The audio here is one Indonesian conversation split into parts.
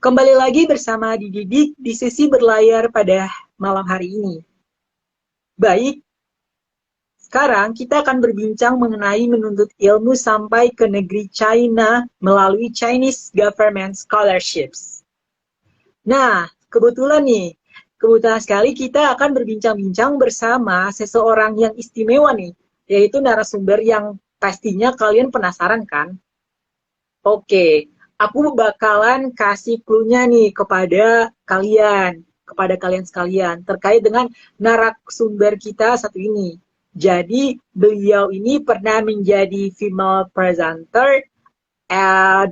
Kembali lagi bersama Didik di sesi berlayar pada malam hari ini. Baik, sekarang kita akan berbincang mengenai menuntut ilmu sampai ke negeri China melalui Chinese Government Scholarships. Nah, kebetulan sekali kita akan berbincang-bincang bersama seseorang yang istimewa nih, yaitu narasumber yang pastinya kalian penasaran kan? Oke, aku bakalan kasih clue-nya nih kepada kalian sekalian, terkait dengan narasumber kita satu ini. Jadi, beliau ini pernah menjadi female presenter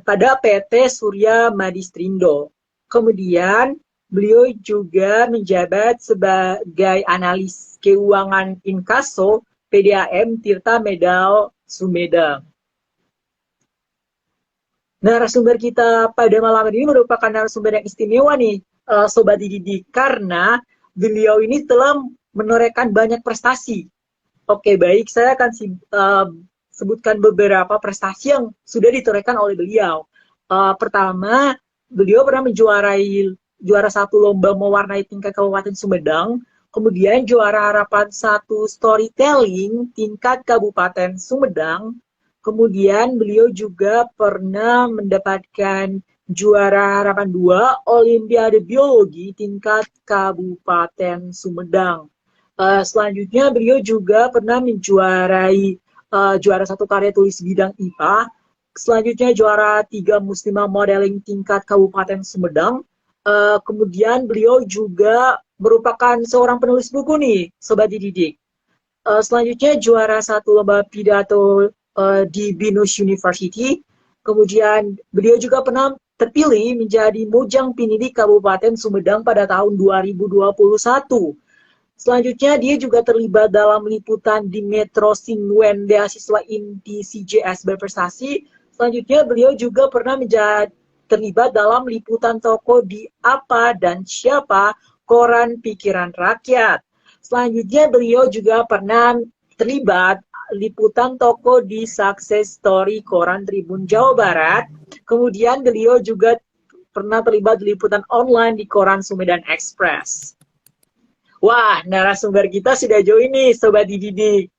pada PT Surya Madistrindo. Kemudian, beliau juga menjabat sebagai analis keuangan inkaso PDAM Tirta Medal Sumedang. Narasumber kita pada malam ini merupakan narasumber yang istimewa nih, Sobat Didik, karena beliau ini telah menorehkan banyak prestasi. Oke, baik, saya akan sebutkan beberapa prestasi yang sudah ditorehkan oleh beliau. Pertama, beliau pernah juara satu lomba mewarnai tingkat Kabupaten Sumedang, kemudian juara harapan satu storytelling tingkat Kabupaten Sumedang. Kemudian beliau juga pernah mendapatkan juara harapan 2 Olimpiade Biologi tingkat Kabupaten Sumedang. Selanjutnya beliau juga pernah menjuarai juara satu karya tulis bidang IPA. Selanjutnya juara 3 Muslimah Modeling tingkat Kabupaten Sumedang. Kemudian beliau juga merupakan seorang penulis buku nih, Sobat Didik. Selanjutnya juara satu lomba pidato di Binus University. Kemudian beliau juga pernah terpilih menjadi Mojang Pendidik Kabupaten Sumedang pada tahun 2021. Selanjutnya dia juga terlibat dalam liputan di Metro Sinwen beasiswa Inti CJS berprestasi. Selanjutnya beliau juga pernah terlibat dalam liputan toko di Apa dan Siapa Koran Pikiran Rakyat. Selanjutnya beliau juga pernah terlibat liputan toko di Success Story Koran Tribun Jawa Barat. Kemudian beliau juga pernah terlibat liputan online di Koran Sumedang Express. Wah, narasumber kita sudah join nih, Sobat Didik.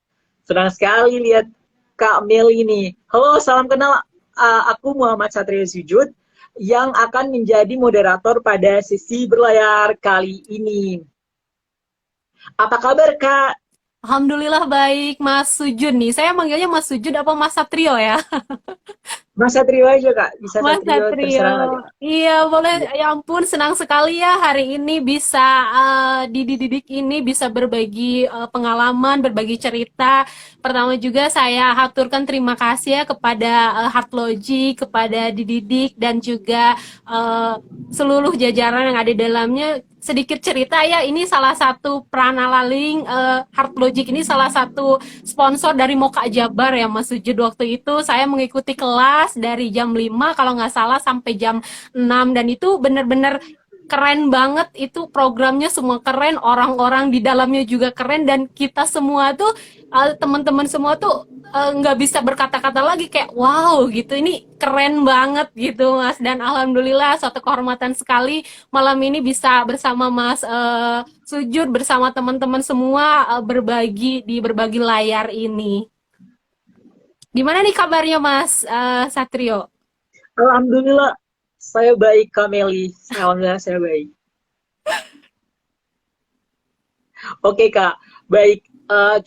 Senang sekali lihat Kak Meli ini. Halo, salam kenal. Aku Muhammad Satrio Sujud yang akan menjadi moderator pada sesi berlayar kali ini. Apa kabar, Kak? Alhamdulillah baik, Mas Sujud nih. Saya manggilnya Mas Sujud apa Mas Satrio ya? Mas Satrio aja, Kak. Bisa Mas Satrio, Satrio. terserah aja, Kak. Iya, boleh. Iya. Ya ampun, senang sekali ya hari ini bisa dididik ini bisa berbagi pengalaman, berbagi cerita. Pertama juga saya haturkan terima kasih ya kepada Heart Logic, kepada Dididik dan juga seluruh jajaran yang ada di dalamnya. Sedikit cerita ya, ini salah satu Pranalaling Heart Logic ini salah satu sponsor dari Moka Jabar ya Mas Sujud. Waktu itu saya mengikuti kelas dari jam 5 kalau nggak salah sampai jam 6 dan itu benar-benar keren banget, itu programnya semua keren, orang-orang di dalamnya juga keren dan kita semua tuh teman-teman semua tuh nggak bisa berkata-kata lagi kayak wow gitu, ini keren banget gitu Mas, dan alhamdulillah suatu kehormatan sekali malam ini bisa bersama Mas Sujud bersama teman-teman semua berbagi di berbagi layar ini. Gimana nih kabarnya Mas Satrio? Alhamdulillah, saya baik, Kak Meli. Alhamdulillah, saya baik. Oke, Kak. Baik,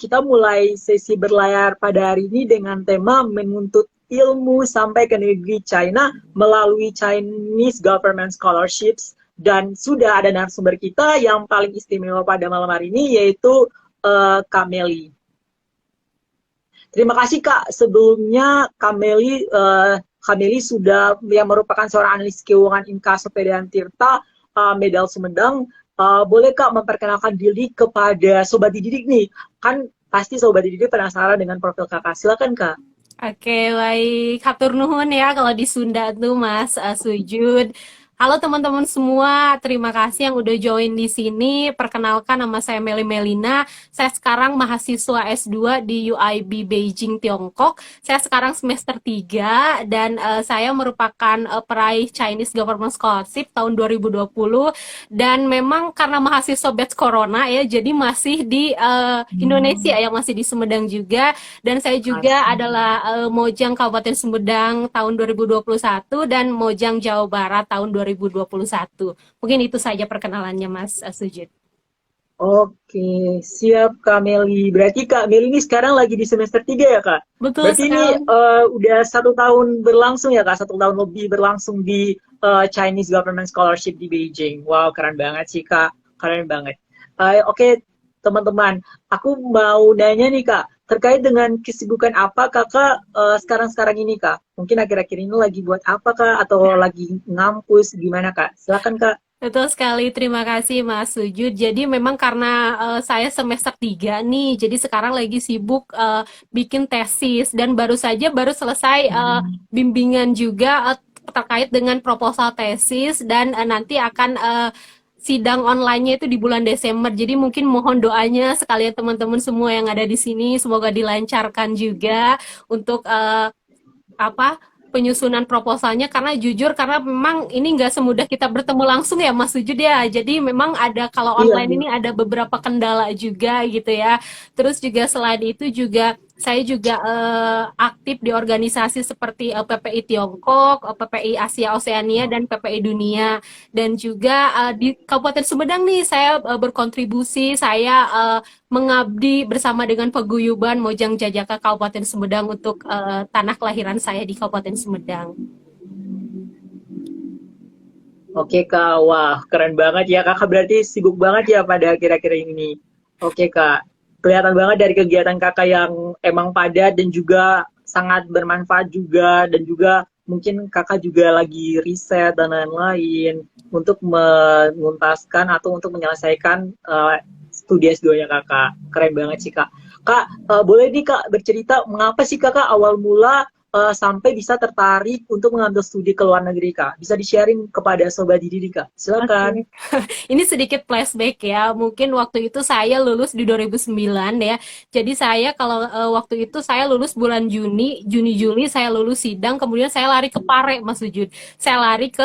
kita mulai sesi berlayar pada hari ini dengan tema menuntut ilmu sampai ke negeri China melalui Chinese Government Scholarships. Dan sudah ada narasumber kita yang paling istimewa pada malam hari ini, yaitu Kak Meli. Terima kasih, Kak. Sebelumnya, Kak Meli sudah yang merupakan seorang analis keuangan inkaso PDAM Tirta Medal Sumedang. Boleh Kak memperkenalkan diri kepada Sobat Didik nih? Kan pasti Sobat Didik penasaran dengan profil Kakak. Silakan Kak. Oke, baik. Hatur nuhun ya kalau di Sunda tuh Mas Sujud. Halo teman-teman semua, terima kasih yang udah join di sini. Perkenalkan nama saya Meli Melina. Saya sekarang mahasiswa S2 di UIB Beijing, Tiongkok. Saya sekarang semester 3 dan saya merupakan peraih Chinese Government Scholarship tahun 2020 dan memang karena mahasiswa batch corona ya, jadi masih di Indonesia Hmm, yang masih di Sumedang juga dan saya juga asik. adalah Mojang Kabupaten Sumedang tahun 2021 dan Mojang Jawa Barat tahun 2021. Mungkin itu saja perkenalannya Mas Sujud. Oke, siap Kak Meli. Berarti Kak Meli ini sekarang lagi di semester 3 ya Kak? Betul Berarti ini sekali. udah 1 tahun berlangsung ya Kak? 1 tahun lebih berlangsung di Chinese Government Scholarship di Beijing. Wow, keren banget sih Kak. Keren banget. Oke, teman-teman. Aku mau nanya nih Kak. Terkait dengan kesibukan apa Kakak sekarang-sekarang ini Kak? Mungkin akhir-akhir ini lagi buat apa Kak? Atau lagi ngampus gimana Kak? Silakan Kak. Betul sekali, terima kasih Mas Sujud. Jadi memang karena saya semester 3 nih, jadi sekarang lagi sibuk bikin tesis dan baru selesai Hmm. bimbingan juga terkait dengan proposal tesis dan nanti akan sidang online-nya itu di bulan Desember. Jadi mungkin mohon doanya sekalian teman-teman semua yang ada di sini semoga dilancarkan juga untuk apa penyusunan proposalnya karena jujur karena memang ini nggak semudah kita bertemu langsung ya Mas Sujud ya jadi memang ada kalau Iya, online iya. ini ada beberapa kendala juga gitu ya terus juga selain itu juga saya juga aktif di organisasi seperti PPI Tiongkok, PPI Asia Oseania dan PPI Dunia dan juga di Kabupaten Sumedang nih saya berkontribusi saya mengabdi bersama dengan paguyuban Mojang Jajaka Kabupaten Sumedang untuk tanah kelahiran saya di Kabupaten Sumedang. Oke Kak, wah keren banget ya Kakak berarti sibuk banget ya pada akhir-akhir ini. Oke Kak, kelihatan banget dari kegiatan Kakak yang emang padat dan juga sangat bermanfaat juga dan juga mungkin Kakak juga lagi riset dan lain-lain untuk menuntaskan atau untuk menyelesaikan studi S2-nya Kakak. Keren banget sih Kak. Kak, boleh nih Kak bercerita mengapa sih Kakak awal mula sampai bisa tertarik untuk mengambil studi ke luar negeri Kak? Bisa di-sharing kepada Sobat Didi Kak? Silakan. Oke. Ini sedikit flashback ya. Mungkin waktu itu saya lulus di 2009 ya. Jadi saya kalau waktu itu saya lulus bulan Juni Juli saya lulus sidang, kemudian saya lari ke Pare Mas Sujud. Saya lari ke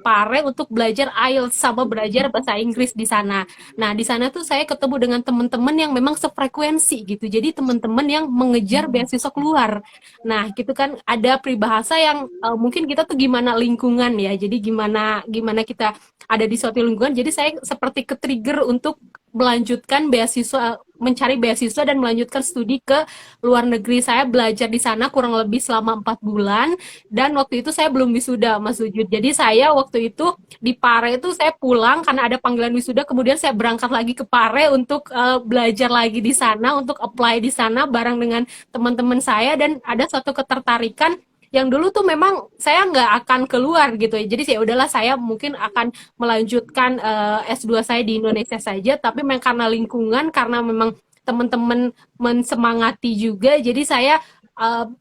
Pare untuk belajar IELTS sama belajar bahasa Inggris di sana. Nah, di sana tuh saya ketemu dengan teman-teman yang memang sefrekuensi gitu. Jadi teman-teman yang mengejar beasiswa keluar. Nah, gitu kan ada peribahasa yang mungkin kita tuh gimana lingkungan ya. Jadi gimana gimana kita ada di suatu lingkungan jadi saya seperti ke-trigger untuk melanjutkan beasiswa mencari beasiswa dan melanjutkan studi ke luar negeri saya belajar di sana kurang lebih selama 4 bulan dan waktu itu saya belum wisuda Mas Sujud jadi saya waktu itu di Pare itu saya pulang karena ada panggilan wisuda kemudian saya berangkat lagi ke Pare untuk belajar lagi di sana untuk apply di sana bareng dengan teman-teman saya dan ada suatu ketertarikan yang dulu tuh memang saya nggak akan keluar gitu ya. Jadi ya udahlah saya mungkin akan melanjutkan S2 saya di Indonesia saja, tapi memang karena lingkungan, karena memang teman-teman mensemangati juga, jadi saya uh,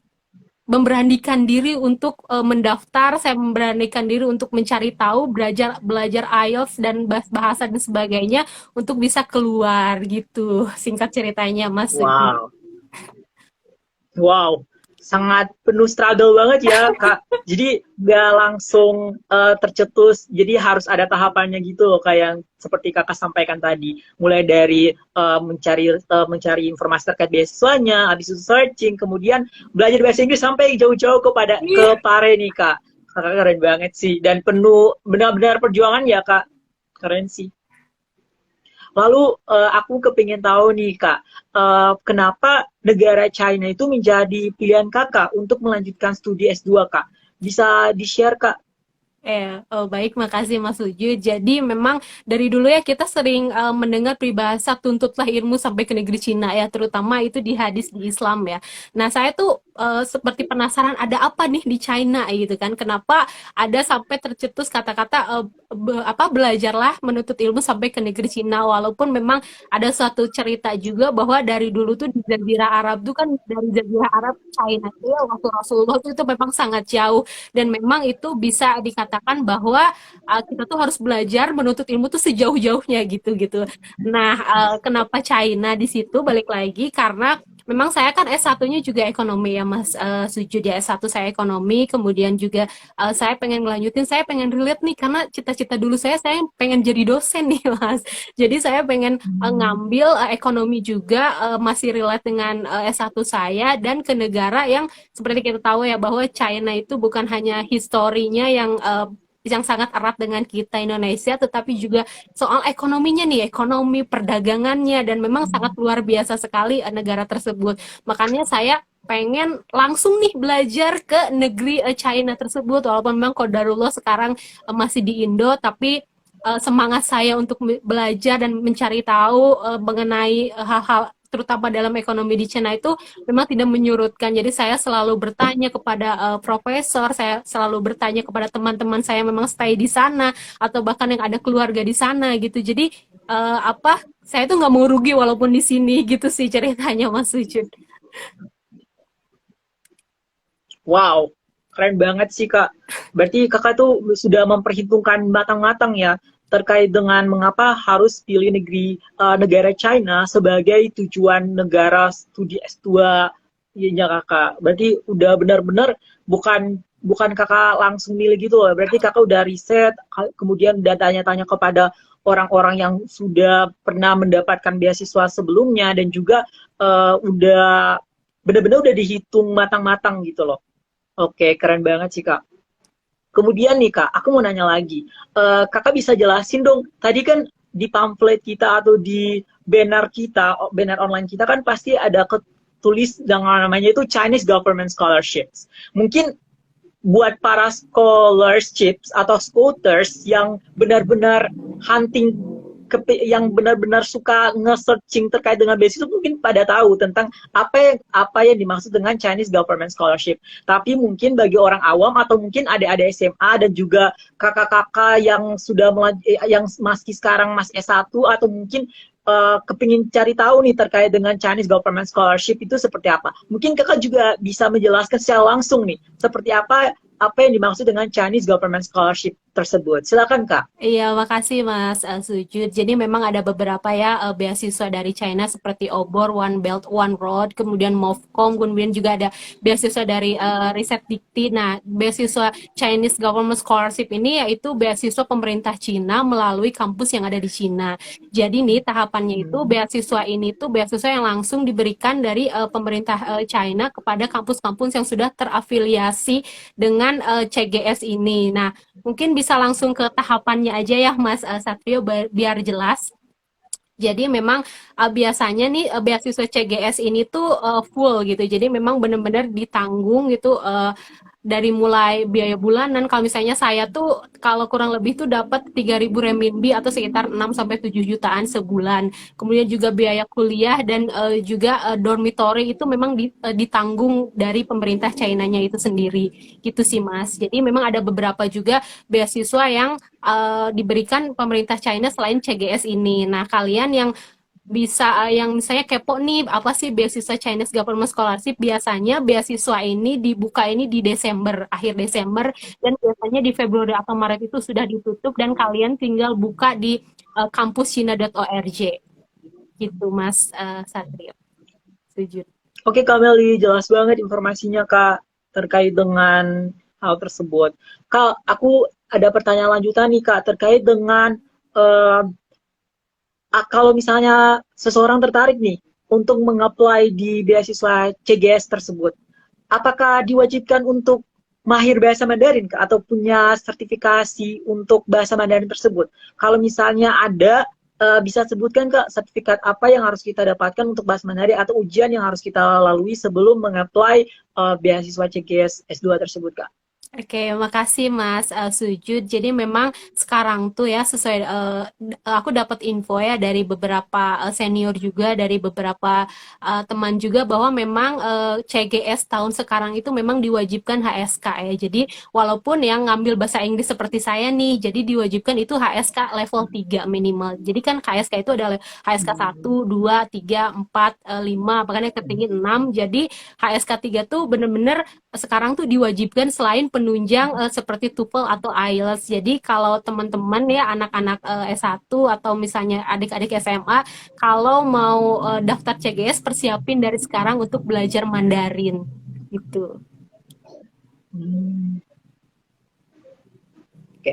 memberanikan diri untuk mendaftar, saya memberanikan diri untuk mencari tahu, belajar belajar IELTS dan bahasa dan sebagainya untuk bisa keluar gitu. Singkat ceritanya, Mas Sugi. Wow. Wow, sangat penuh struggle banget ya, Kak. Jadi nggak langsung tercetus, jadi harus ada tahapannya gitu loh, kayak yang seperti Kakak sampaikan tadi. Mulai dari mencari informasi terkait beasiswanya, habis itu searching, kemudian belajar bahasa Inggris sampai jauh-jauh ke Iya. Pare nih, Kak. Kakak keren banget sih dan penuh benar-benar perjuangan ya, Kak. Keren sih. Lalu aku kepingin tahu nih Kak, kenapa negara China itu menjadi pilihan Kakak untuk melanjutkan studi S2 Kak? Bisa di-share Kak? Oh baik, makasih Mas Uju. Jadi memang dari dulu ya kita sering mendengar peribahasa tuntutlah ilmu sampai ke negeri Cina ya, terutama itu di hadis di Islam ya. Nah saya tuh seperti penasaran ada apa nih di China gitu kan. Kenapa ada sampai tercetus kata-kata belajarlah menuntut ilmu sampai ke negeri Cina, walaupun memang ada suatu cerita juga bahwa dari dulu tuh di Jazirah Arab tuh kan, dari Jazirah Arab China itu ya, waktu Rasulullah tuh itu memang sangat jauh, dan memang itu bisa dikatakan bahwa kita tuh harus belajar menuntut ilmu tuh sejauh-jauhnya gitu gitu. Nah, kenapa China di situ balik lagi karena memang saya kan S1-nya juga ekonomi ya Mas Sujud ya. S1 saya ekonomi, kemudian juga saya pengen ngelanjutin, saya pengen relate nih karena cita-cita dulu saya pengen jadi dosen nih Mas. Jadi saya pengen ngambil ekonomi juga, masih relate dengan S1 saya, dan ke negara yang seperti kita tahu ya bahwa China itu bukan hanya historinya yang sangat erat dengan kita Indonesia, tetapi juga soal ekonominya nih, ekonomi perdagangannya, dan memang sangat luar biasa sekali negara tersebut. Makanya saya pengen langsung nih belajar ke negeri China tersebut, walaupun memang qadarullah sekarang masih di Indo, tapi semangat saya untuk belajar dan mencari tahu mengenai hal-hal terutama dalam ekonomi di China itu memang tidak menyurutkan. Jadi saya selalu bertanya kepada profesor, saya selalu bertanya kepada teman-teman saya yang memang stay di sana atau bahkan yang ada keluarga di sana gitu. Jadi saya tuh nggak mau rugi walaupun di sini gitu sih ceritanya Mas Sujud. Wow, keren banget sih Kak. Berarti Kakak tuh sudah memperhitungkan matang-matang ya terkait dengan mengapa harus pilih negara China sebagai tujuan negara studi S2 nya Kakak. Berarti udah benar-benar bukan bukan Kakak langsung milih gitu loh. Berarti Kakak udah riset, kemudian udah tanya-tanya kepada orang-orang yang sudah pernah mendapatkan beasiswa sebelumnya, dan juga udah benar-benar udah dihitung matang-matang gitu loh. Oke, keren banget sih, Kak. Kemudian nih, Kak, aku mau nanya lagi. Kakak bisa jelasin dong, tadi kan di pamflet kita atau di banner kita, banner online kita kan pasti ada ketulis dengan namanya itu Chinese Government Scholarships. Mungkin buat para scholarships atau scooters yang benar-benar hunting, yang benar-benar suka nge-searching terkait dengan beasiswa, mungkin pada tahu tentang apa yang dimaksud dengan Chinese Government Scholarship. Tapi mungkin bagi orang awam atau mungkin adik-adik SMA dan juga kakak-kakak yang sudah yang masih sekarang masih S1 atau mungkin kepingin cari tahu nih terkait dengan Chinese Government Scholarship itu seperti apa. Mungkin kakak juga bisa menjelaskan secara langsung nih seperti apa yang dimaksud dengan Chinese Government Scholarship tersebut. Silakan, Kak. Iya, makasih Mas Sujud. Jadi memang ada beberapa ya beasiswa dari China seperti OBOR, One Belt One Road, kemudian MOFCOM, kemudian juga ada beasiswa dari Riset Dikti. Nah, beasiswa Chinese Government Scholarship ini yaitu beasiswa pemerintah Cina melalui kampus yang ada di Cina. Jadi nih tahapannya itu beasiswa ini tuh beasiswa yang langsung diberikan dari pemerintah China kepada kampus-kampus yang sudah terafiliasi dengan CGS ini. Nah, mungkin bisa langsung ke tahapannya aja ya Mas Satrio biar jelas. Jadi memang biasanya nih beasiswa CGS ini tuh full gitu. Jadi memang benar-benar ditanggung gitu dari mulai biaya bulanan. Kalau misalnya saya tuh kalau kurang lebih tuh dapat 3.000 renminbi atau sekitar 6 sampai 7 jutaan sebulan. Kemudian juga biaya kuliah dan juga dormitory itu memang ditanggung dari pemerintah China-nya itu sendiri. Gitu sih Mas. Jadi memang ada beberapa juga beasiswa yang diberikan pemerintah China selain CGS ini. Nah, kalian yang bisa yang misalnya kepo nih apa sih beasiswa Chinese Government Scholarship, biasanya beasiswa ini dibuka ini di Desember, akhir Desember, dan biasanya di Februari atau Maret itu sudah ditutup dan kalian tinggal buka di kampuscina.org gitu Mas Satrio. Setuju. Oke, Kak Meli, jelas banget informasinya, Kak, terkait dengan hal tersebut. Kak, aku ada pertanyaan lanjutan nih, Kak, terkait dengan kalau misalnya seseorang tertarik nih untuk mengapply di beasiswa CGS tersebut, apakah diwajibkan untuk mahir bahasa Mandarin, Kak, atau punya sertifikasi untuk bahasa Mandarin tersebut? Kalau misalnya ada, bisa sebutkan, Kak, sertifikat apa yang harus kita dapatkan untuk bahasa Mandarin atau ujian yang harus kita lalui sebelum mengapply beasiswa CGS S2 tersebut, Kak? Oke, makasih Mas Sujud. Jadi memang sekarang tuh ya sesuai aku dapat info ya dari beberapa senior juga dari beberapa teman juga bahwa memang CGS tahun sekarang itu memang diwajibkan HSK ya. Jadi walaupun yang ngambil bahasa Inggris seperti saya nih, jadi diwajibkan itu HSK level 3 minimal. Jadi kan HSK itu ada HSK 1, 2, 3, 4, 5, bahkan yang tertinggi 6. Jadi HSK 3 tuh bener-bener sekarang tuh diwajibkan selain penunjang seperti TOEFL atau IELTS. Jadi kalau teman-teman ya anak-anak S1 atau misalnya adik-adik SMA kalau mau daftar CGS persiapin dari sekarang untuk belajar Mandarin gitu. Hmm, oke.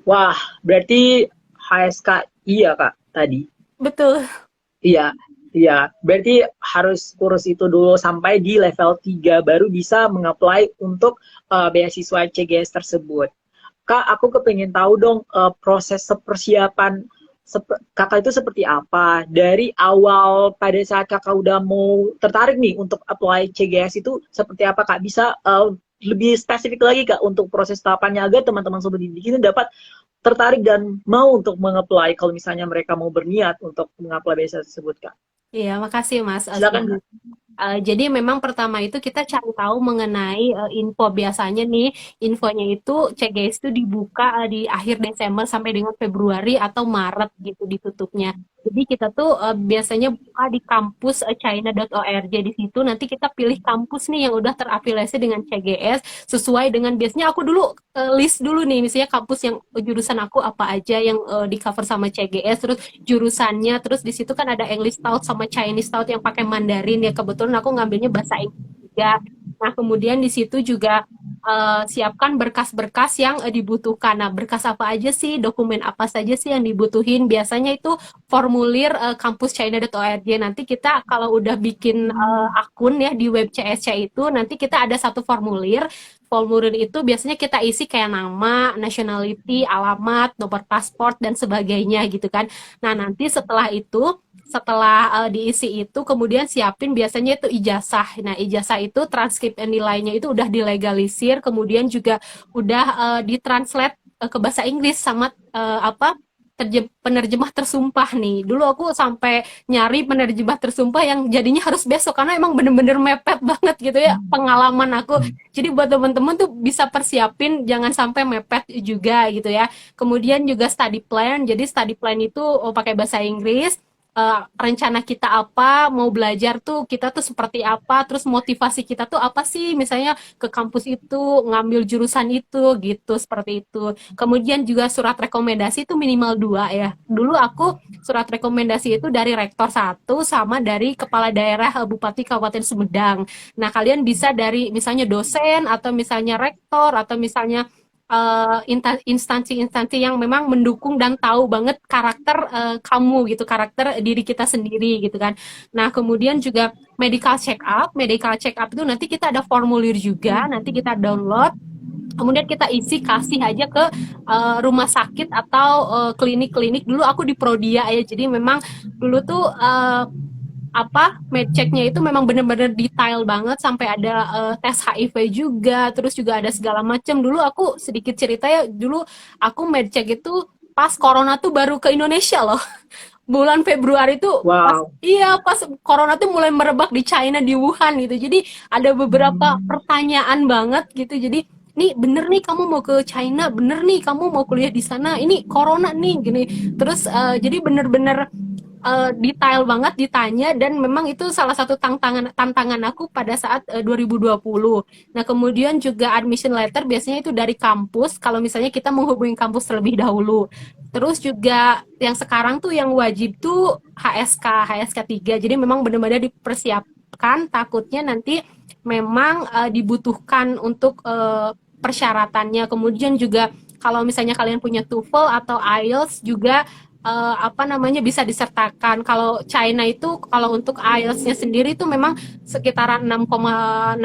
Wah, berarti HSK iya Kak tadi. Betul. Iya, iya. Berarti harus kurus itu dulu sampai di level 3 baru bisa mengapply untuk beasiswa CGS tersebut. Kak, aku kepengen tahu dong proses persiapan kakak itu seperti apa? Dari awal pada saat kakak udah mau tertarik nih untuk apply CGS itu seperti apa Kak? Bisa lebih spesifik lagi Kak untuk proses tahapannya agar teman-teman sobat didik ini dapat tertarik dan mau untuk mengapply kalau misalnya mereka mau berniat untuk mengapply beasiswa tersebut Kak. Iya, makasih Mas Silakan Sujud. Kak. Jadi memang pertama itu kita cari tahu mengenai info biasanya nih infonya itu CGS itu dibuka di akhir Desember sampai dengan Februari atau Maret gitu ditutupnya. Jadi kita tuh biasanya buka di kampus china.org di situ nanti kita pilih kampus nih yang udah terafiliasi dengan CGS sesuai dengan biasanya aku dulu list dulu nih misalnya kampus yang jurusan aku apa aja yang di cover sama CGS terus jurusannya terus di situ kan ada English Stout sama Chinese Stout yang pakai Mandarin ya kebetulan aku ngambilnya bahasa Inggris juga. Nah kemudian di situ juga siapkan berkas-berkas yang dibutuhkan. Nah berkas apa aja sih, dokumen apa saja sih yang dibutuhin? Biasanya itu formulir kampuschina.org. Nanti kita kalau udah bikin akun ya di web CSC itu, nanti kita ada satu formulir. Formulir itu biasanya kita isi kayak nama, nationality, alamat, nomor paspor dan sebagainya gitu kan. Nah, nanti setelah diisi itu kemudian siapin biasanya itu ijazah. Nah, ijazah itu transkrip dan nilainya itu udah dilegalisir, kemudian juga udah ditranslate ke bahasa Inggris sama apa penerjemah tersumpah nih. Dulu aku sampai nyari penerjemah tersumpah yang jadinya harus besok karena emang bener-bener mepet banget gitu ya pengalaman aku. Jadi buat teman-teman tuh bisa persiapin jangan sampai mepet juga gitu ya. Kemudian juga study plan. Jadi study plan itu pakai bahasa Inggris. Rencana kita apa, mau belajar tuh kita tuh seperti apa, terus motivasi kita tuh apa sih, misalnya ke kampus itu, ngambil jurusan itu, gitu, seperti itu. Kemudian juga surat rekomendasi itu minimal 2 ya. Dulu aku surat rekomendasi itu dari rektor satu sama dari kepala daerah Bupati Kabupaten Sumedang. Nah, kalian bisa dari misalnya dosen atau misalnya rektor atau misalnya instansi-instansi yang memang mendukung dan tahu banget karakter kamu gitu, karakter diri kita sendiri gitu kan. Nah, kemudian juga medical check up itu nanti kita ada formulir juga, nanti kita download kemudian kita isi kasih aja ke rumah sakit atau klinik-klinik dulu aku di Prodia ya jadi memang dulu tuh apa medchecknya itu memang benar-benar detail banget sampai ada tes HIV juga terus juga ada segala macam dulu aku sedikit cerita ya dulu aku medcheck itu pas corona tuh baru ke Indonesia loh bulan Februari tuh pas Wow. iya pas corona tuh mulai merebak di China di Wuhan gitu jadi ada beberapa pertanyaan banget gitu jadi nih bener nih kamu mau ke China bener nih kamu mau kuliah di sana ini corona nih gini terus jadi bener-bener detail banget ditanya dan memang itu salah satu tantangan aku pada saat 2020. Nah, kemudian juga admission letter biasanya itu dari kampus kalau misalnya kita menghubungi kampus terlebih dahulu. Terus juga yang sekarang tuh yang wajib tuh HSK 3. Jadi memang benar-benar dipersiapkan takutnya nanti memang dibutuhkan untuk persyaratannya. Kemudian juga kalau misalnya kalian punya TOEFL atau IELTS juga apa namanya bisa disertakan. Kalau China itu kalau untuk IELTS-nya sendiri itu memang sekitaran 6,5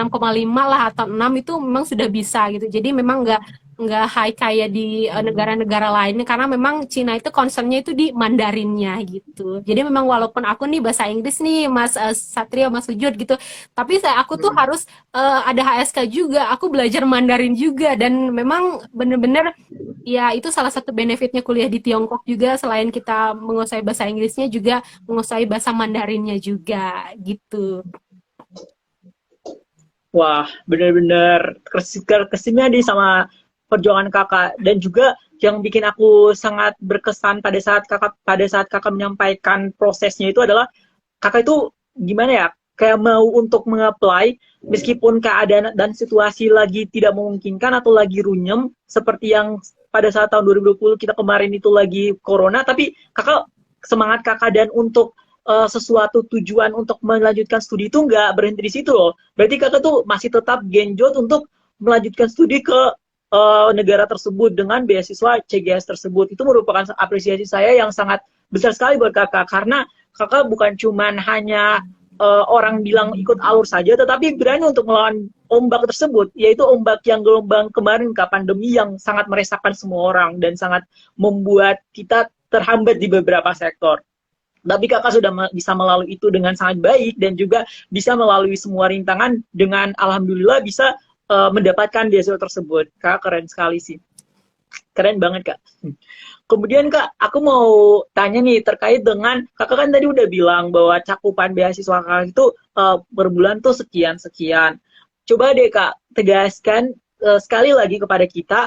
lah atau 6 itu memang sudah bisa gitu. Jadi memang nggak high kayak di negara-negara lain karena memang Cina itu concernnya itu di Mandarinnya gitu. Jadi memang walaupun aku nih bahasa Inggris nih Mas Satrio, Mas Sujud gitu, tapi aku tuh Mm-mm. harus ada HSK juga. Aku belajar Mandarin juga dan memang bener-bener ya itu salah satu benefitnya kuliah di Tiongkok juga selain kita menguasai bahasa Inggrisnya juga menguasai bahasa Mandarinnya juga gitu. Wah, benar-benar kesimnya di sama perjuangan kakak dan juga yang bikin aku sangat berkesan pada saat kakak menyampaikan prosesnya itu adalah kakak itu gimana ya kayak mau untuk mengapply meskipun keadaan dan situasi lagi tidak memungkinkan atau lagi runyem seperti yang pada saat tahun 2020 kita kemarin itu lagi corona tapi kakak semangat kakak dan untuk sesuatu tujuan untuk melanjutkan studi itu nggak berhenti di situ loh. Berarti kakak tuh masih tetap genjot untuk melanjutkan studi ke negara tersebut dengan beasiswa CGS tersebut. Itu merupakan apresiasi saya yang sangat besar sekali buat kakak karena kakak bukan cuman hanya orang bilang ikut alur saja, tetapi berani untuk melawan ombak tersebut, yaitu ombak yang gelombang kemarin kak pandemi yang sangat meresahkan semua orang dan sangat membuat kita terhambat di beberapa sektor. Tapi kakak sudah bisa melalui itu dengan sangat baik dan juga bisa melalui semua rintangan dengan alhamdulillah bisa mendapatkan beasiswa tersebut. Kakak keren sekali sih. Keren banget kak. Kemudian kak, aku mau tanya nih terkait dengan kakak kan tadi udah bilang bahwa cakupan beasiswa kakak itu per bulan tuh sekian-sekian. Coba deh kak, tegaskan sekali lagi kepada kita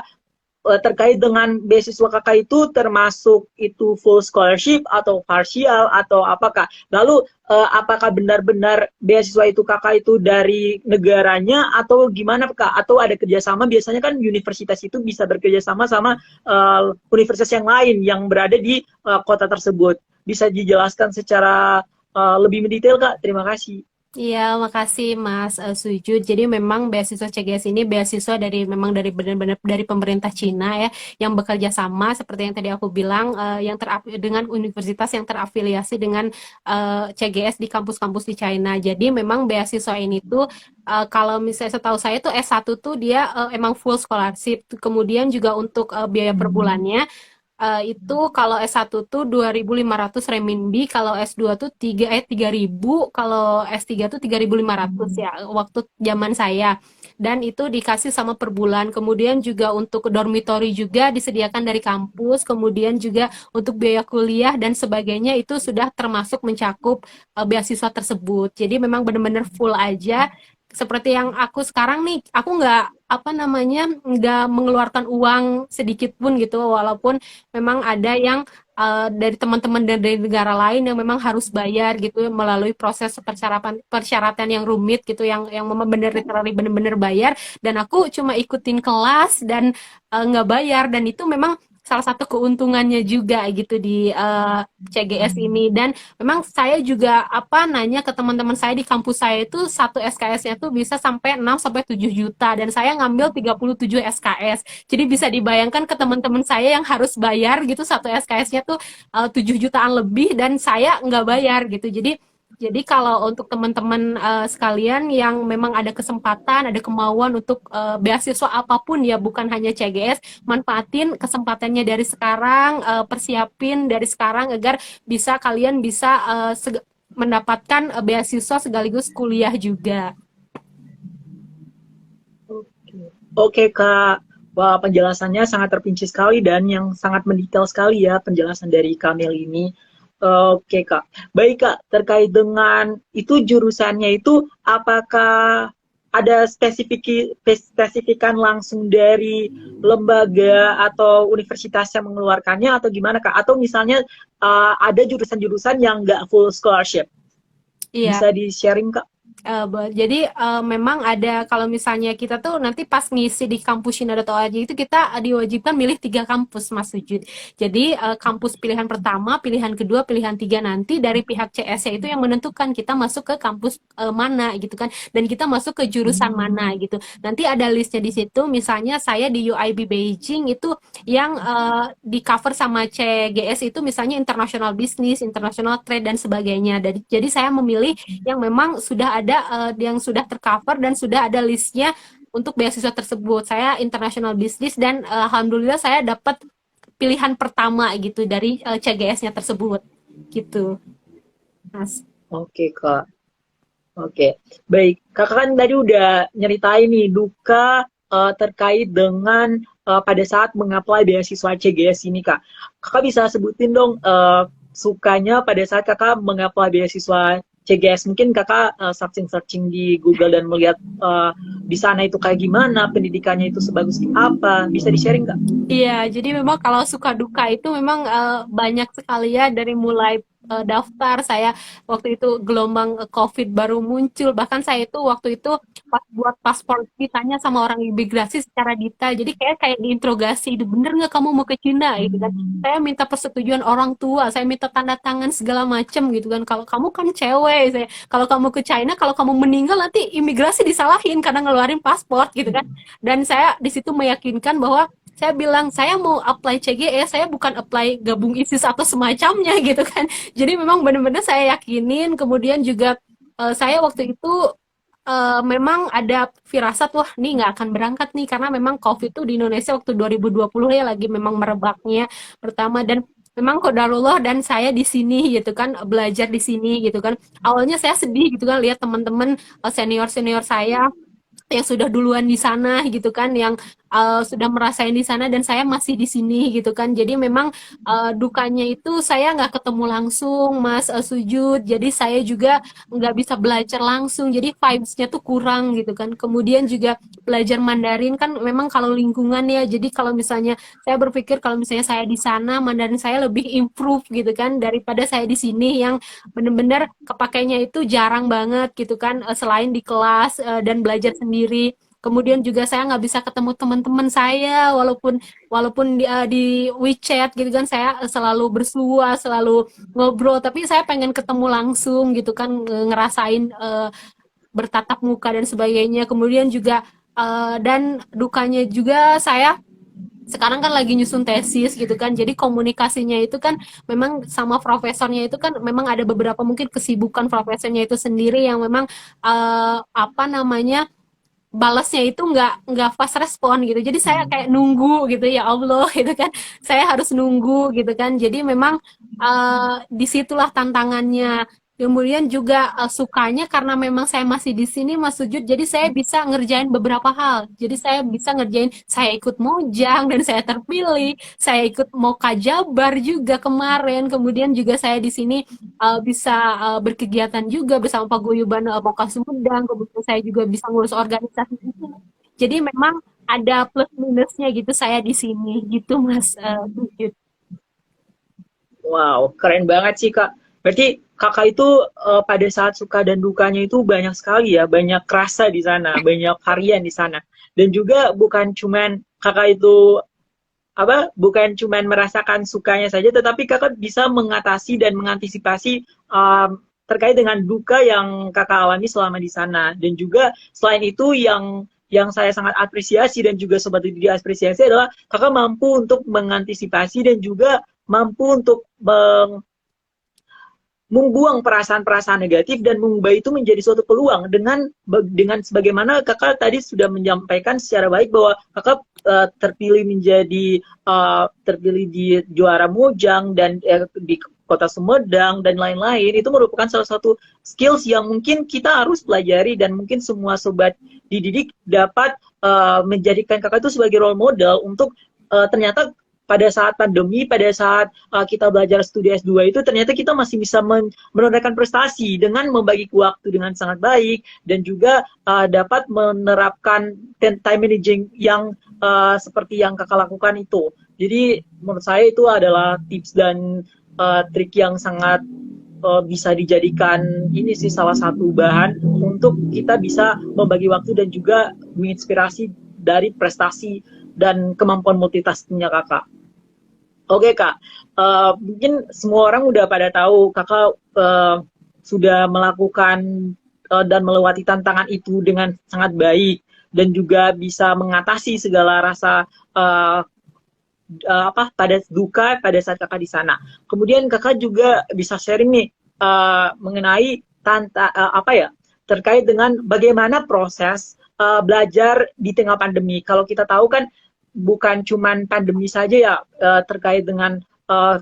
terkait dengan beasiswa kakak itu termasuk itu full scholarship atau partial atau apakah? Lalu apakah benar-benar beasiswa itu kakak itu dari negaranya atau gimana kak? Atau ada kerjasama? Biasanya kan universitas itu bisa bekerjasama sama universitas yang lain yang berada di kota tersebut. Bisa dijelaskan secara lebih mendetail kak? Terima kasih. Iya, makasih Mas Sujud. Jadi memang beasiswa CGS ini beasiswa dari memang dari benar-benar dari pemerintah Cina ya, yang bekerja sama seperti yang tadi aku bilang yang dengan universitas yang terafiliasi dengan CGS di kampus-kampus di China. Jadi memang beasiswa ini tuh kalau misalnya setahu saya tuh S1 tuh dia emang full scholarship. Kemudian juga untuk biaya per bulannya itu kalau S1 tuh 2.500 renminbi, kalau S2 tuh 3.000, kalau S3 tuh 3.500 ya waktu zaman saya. Dan itu dikasih sama per bulan. Kemudian juga untuk dormitory juga disediakan dari kampus, kemudian juga untuk biaya kuliah dan sebagainya itu sudah termasuk mencakup beasiswa tersebut. Jadi memang benar-benar full aja seperti yang aku sekarang nih, aku nggak apa namanya nggak mengeluarkan uang sedikit pun gitu, walaupun memang ada yang dari teman-teman dari negara lain yang memang harus bayar gitu melalui proses persyaratan persyaratan yang rumit gitu, yang memang benar literally benar-benar bayar, dan aku cuma ikutin kelas dan nggak bayar, dan itu memang salah satu keuntungannya juga gitu di CGS ini. Dan memang saya juga apa nanya ke teman-teman saya di kampus saya itu satu SKS-nya tuh bisa sampai 6 sampai 7 juta dan saya ngambil 37 SKS. Jadi bisa dibayangkan ke teman-teman saya yang harus bayar gitu satu SKS-nya tuh 7 jutaan lebih dan saya nggak bayar gitu. Jadi kalau untuk teman-teman sekalian yang memang ada kesempatan, ada kemauan untuk beasiswa apapun ya, bukan hanya CGS, manfaatin kesempatannya dari sekarang, persiapin dari sekarang agar bisa kalian bisa mendapatkan beasiswa sekaligus kuliah juga. Oke Kak, wah penjelasannya sangat terperinci sekali dan yang sangat mendetail sekali ya penjelasan dari Kamil ini. Oke Kak, baik Kak, terkait dengan itu jurusannya itu apakah ada spesifikan langsung dari lembaga atau universitas yang mengeluarkannya atau gimana Kak? Atau misalnya ada jurusan-jurusan yang nggak full scholarship? Iya. Bisa di-sharing Kak? Jadi memang ada kalau misalnya kita tuh nanti pas ngisi di kampus Cina.org itu kita diwajibkan milih 3 kampus Mas Sujud. Jadi kampus pilihan pertama, pilihan kedua, pilihan tiga nanti dari pihak CS itu yang menentukan kita masuk ke kampus mana gitu kan, dan kita masuk ke jurusan mana gitu. Nanti ada listnya di situ. Misalnya saya di UIB Beijing itu yang di cover sama CGS itu misalnya international business, international trade dan sebagainya. Jadi saya memilih yang memang sudah ada yang sudah tercover dan sudah ada listnya untuk beasiswa tersebut. Saya international business dan alhamdulillah saya dapat pilihan pertama gitu dari CGS-nya tersebut gitu, Mas. Oke, Kak. Oke, baik. Kakak kan tadi udah nyeritain nih duka terkait dengan pada saat mengapply beasiswa CGS ini, Kak. Kakak bisa sebutin dong sukanya pada saat kakak mengapply beasiswa CGS. Mungkin kakak searching-searching di Google dan melihat di sana itu kayak gimana, pendidikannya itu sebagus apa. Bisa di-sharing nggak? Iya, jadi memang kalau suka duka itu memang banyak sekali ya dari mulai daftar saya waktu itu gelombang COVID baru muncul, bahkan saya itu waktu itu pas buat paspor ditanya sama orang imigrasi secara detail, jadi kayak diinterogasi, itu bener nggak kamu mau ke Cina gitu kan? Saya minta persetujuan orang tua, saya minta tanda tangan segala macam gitu kan. Kalau kamu kan cewek, saya kalau kamu ke China, kalau kamu meninggal nanti imigrasi disalahin karena ngeluarin paspor gitu kan. Dan saya di situ meyakinkan bahwa saya bilang saya mau apply CGS, saya bukan apply gabung ISIS atau semacamnya gitu kan. Jadi memang benar-benar saya yakinin. Kemudian juga saya waktu itu memang ada firasat wah nih nggak akan berangkat nih karena memang COVID itu di Indonesia waktu 2020 ya lagi memang merebaknya pertama dan memang qadarullah dan saya di sini gitu kan belajar di sini gitu kan. Awalnya saya sedih gitu kan lihat teman-teman senior-senior saya yang sudah duluan di sana gitu kan yang sudah merasain di sana dan saya masih di sini gitu kan jadi memang dukanya itu saya nggak ketemu langsung Mas Sujud jadi saya juga nggak bisa belajar langsung jadi vibes-nya tuh kurang gitu kan kemudian juga belajar Mandarin kan memang kalau lingkungan ya jadi kalau misalnya saya berpikir kalau misalnya saya di sana Mandarin saya lebih improve gitu kan daripada saya di sini yang bener-bener kepakainya itu jarang banget gitu kan selain di kelas dan belajar sendiri kemudian juga saya nggak bisa ketemu teman-teman saya walaupun walaupun di WeChat gitu kan saya selalu bersua selalu ngobrol tapi saya pengen ketemu langsung gitu kan ngerasain bertatap muka dan sebagainya kemudian juga dan dukanya juga saya sekarang kan lagi nyusun tesis gitu kan jadi komunikasinya itu kan memang sama profesornya itu kan memang ada beberapa mungkin kesibukan profesornya itu sendiri yang memang apa namanya balasnya itu nggak fast respon gitu jadi saya kayak nunggu gitu ya Allah gitu kan saya harus nunggu gitu kan jadi memang disitulah tantangannya kemudian juga sukanya karena memang saya masih di sini Mas Sujud jadi saya bisa ngerjain beberapa hal jadi saya bisa ngerjain saya ikut Mojang dan saya terpilih saya ikut Moka Jabar juga kemarin kemudian juga saya di sini bisa berkegiatan juga bersama paguyuban Moka Sumedang kemudian saya juga bisa ngurus organisasi di sini jadi memang ada plus minusnya gitu saya di sini gitu Mas Sujud. Wow, keren banget sih, Kak. Berarti kakak itu pada saat suka dan dukanya itu banyak sekali ya, banyak rasa di sana, banyak harian di sana. Dan juga bukan cuman kakak itu apa, bukan cuman merasakan sukanya saja, tetapi kakak bisa mengatasi dan mengantisipasi terkait dengan duka yang kakak alami selama di sana. Dan juga selain itu yang saya sangat apresiasi dan juga sobat Didi apresiasi adalah kakak mampu untuk mengantisipasi dan juga mampu untuk membuang perasaan-perasaan negatif dan mengubah itu menjadi suatu peluang dengan sebagaimana kakak tadi sudah menyampaikan secara baik bahwa kakak terpilih menjadi terpilih di juara Mojang dan di Kota Sumedang dan lain-lain itu merupakan salah satu skills yang mungkin kita harus pelajari dan mungkin semua sobat dididik dapat menjadikan kakak itu sebagai role model untuk ternyata pada saat pandemi, pada saat kita belajar studi S2 itu ternyata kita masih bisa menorehkan prestasi dengan membagi waktu dengan sangat baik dan juga dapat menerapkan time managing yang seperti yang kakak lakukan itu. Jadi menurut saya itu adalah tips dan trik yang sangat bisa dijadikan ini sih salah satu bahan untuk kita bisa membagi waktu dan juga menginspirasi dari prestasi dan kemampuan multitaskingnya kakak. Oke Kak, mungkin semua orang udah pada tahu kakak sudah melakukan dan melewati tantangan itu dengan sangat baik dan juga bisa mengatasi segala rasa pada duka pada saat kakak di sana. Kemudian kakak juga bisa sharing nih mengenai terkait dengan bagaimana proses belajar di tengah pandemi. Kalau kita tahu kan bukan cuman pandemi saja ya terkait dengan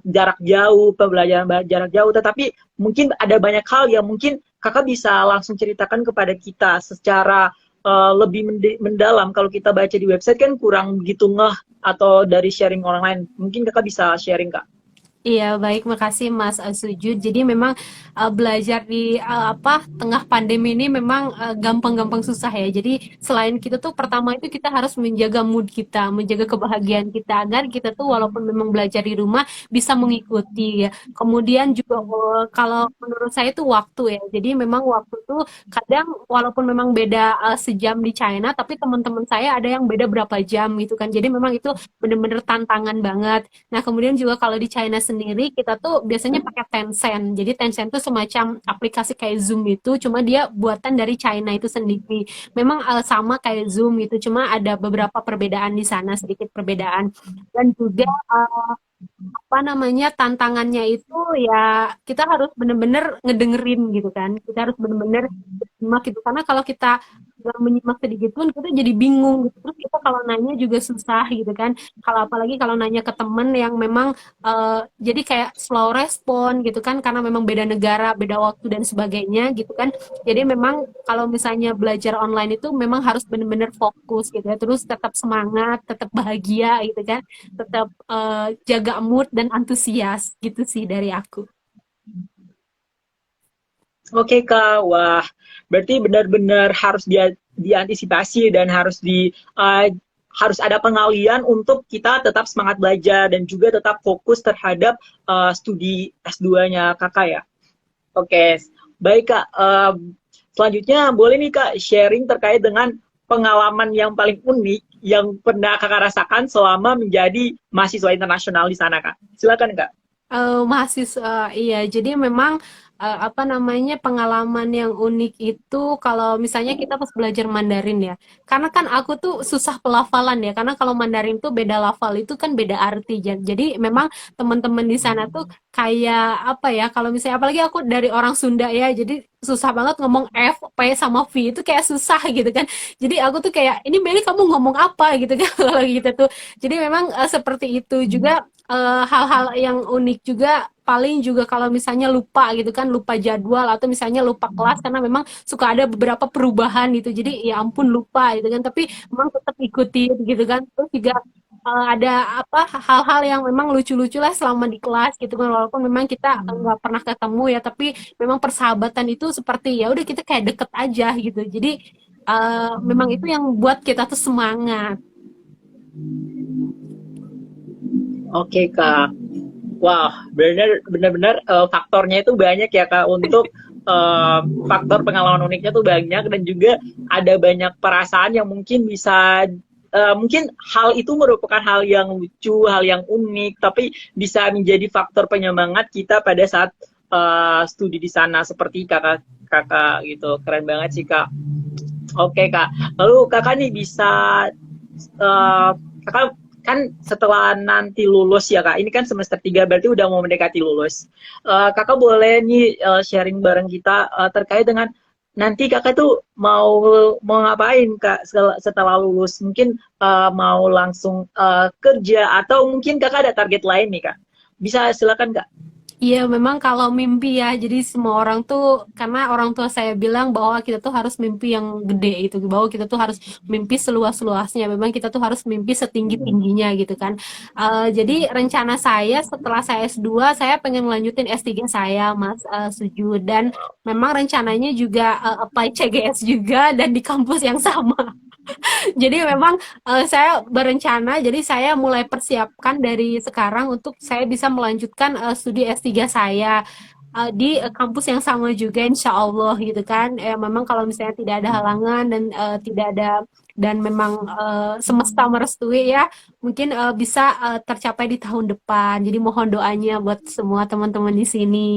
jarak jauh, pembelajaran jarak jauh, tetapi mungkin ada banyak hal yang mungkin kakak bisa langsung ceritakan kepada kita secara lebih mendalam. Kalau kita baca di website kan kurang begitu ngeh atau dari sharing orang lain. Mungkin kakak bisa sharing, Kak. Iya, baik, makasih Mas Sujud. Jadi memang belajar di apa tengah pandemi ini memang gampang-gampang susah ya. Jadi selain kita tuh pertama itu kita harus menjaga mood kita, menjaga kebahagiaan kita agar kita tuh walaupun memang belajar di rumah bisa mengikuti ya. Kemudian juga kalau menurut saya itu waktu ya. Jadi memang waktu tuh kadang walaupun memang beda sejam di China, tapi teman-teman saya ada yang beda berapa jam gitu kan. Jadi memang itu bener-bener tantangan banget. Nah, kemudian juga kalau di China sendiri, kita tuh biasanya pakai Tencent. Jadi Tencent tuh semacam aplikasi kayak Zoom itu, cuma dia buatan dari China itu sendiri. Memang sama kayak Zoom gitu, cuma ada beberapa perbedaan di sana, sedikit perbedaan. Dan juga apa namanya tantangannya itu ya kita harus bener-bener ngedengerin gitu kan. Kita harus bener-bener menyimak gitu karena kalau kita nggak menyimak sedikit pun kita jadi bingung gitu. Terus kita kalau nanya juga susah gitu kan. Kalau apalagi kalau nanya ke temen yang memang jadi kayak slow respon gitu kan karena memang beda negara, beda waktu dan sebagainya gitu kan. Jadi memang kalau misalnya belajar online itu memang harus bener-bener fokus gitu ya. Terus tetap semangat, tetap bahagia gitu kan. Tetap jaga mood dan antusias gitu sih dari aku. Oke Kak, wah berarti benar-benar harus diantisipasi dan harus ada pengalian untuk kita tetap semangat belajar dan juga tetap fokus terhadap studi S2-nya Kakak ya. Oke, baik Kak. Selanjutnya boleh nih Kak sharing terkait dengan pengalaman yang paling unik yang pernah Kakak rasakan selama menjadi mahasiswa internasional di sana Kak. Silakan Kak. Mahasiswa, iya. Jadi memang apa namanya pengalaman yang unik itu kalau misalnya kita pas belajar Mandarin ya. Karena kan aku tuh susah pelafalan ya. Karena kalau Mandarin tuh beda lafal itu kan beda arti. Jadi memang teman-teman di sana tuh kayak apa ya? Kalau misalnya apalagi aku dari orang Sunda ya. Jadi susah banget ngomong F, P sama V itu kayak susah gitu kan. Jadi aku tuh kayak ini Meli kamu ngomong apa gitu kan kalau gitu tuh. Jadi memang seperti itu juga hal-hal yang unik juga paling juga kalau misalnya lupa gitu kan lupa jadwal atau misalnya lupa kelas karena memang suka ada beberapa perubahan gitu jadi ya ampun lupa gitu kan tapi memang tetap ikuti gitu kan terus juga ada apa hal-hal yang memang lucu-lucu lah selama di kelas gitu kan walaupun memang kita nggak pernah ketemu ya tapi memang persahabatan itu seperti ya udah kita kayak deket aja gitu jadi memang itu yang buat kita tuh semangat. Oke Kak. Wah, benar-benar faktornya itu banyak ya Kak untuk faktor pengalaman uniknya tuh banyak dan juga ada banyak perasaan yang mungkin bisa mungkin hal itu merupakan hal yang lucu, hal yang unik, tapi bisa menjadi faktor penyemangat kita pada saat studi di sana seperti kakak gitu. Keren banget sih Kak. Oke Kak. Lalu Kakak nih bisa kakak kan setelah nanti lulus ya Kak, ini kan semester 3 berarti udah mau mendekati lulus. Kakak boleh nih sharing bareng kita terkait dengan nanti Kakak tuh mau ngapain Kak setelah lulus? Mungkin mau langsung kerja atau mungkin Kakak ada target lain nih Kak? Bisa silakan Kak. Iya, memang kalau mimpi ya, jadi semua orang tuh, karena orang tua saya bilang bahwa kita tuh harus mimpi yang gede itu, bahwa kita tuh harus mimpi seluas-luasnya, memang kita tuh harus mimpi setinggi-tingginya gitu kan. Jadi rencana saya setelah saya S2, saya pengen melanjutin S3 saya, Mas Suju, dan memang rencananya juga apply CGS juga dan di kampus yang sama. Jadi memang saya berencana, jadi saya mulai persiapkan dari sekarang untuk saya bisa melanjutkan studi S3 saya di kampus yang sama juga insya Allah gitu kan. Memang kalau misalnya tidak ada halangan dan tidak ada dan memang semesta merestui ya, mungkin bisa tercapai di tahun depan. Jadi mohon doanya buat semua teman-teman di sini.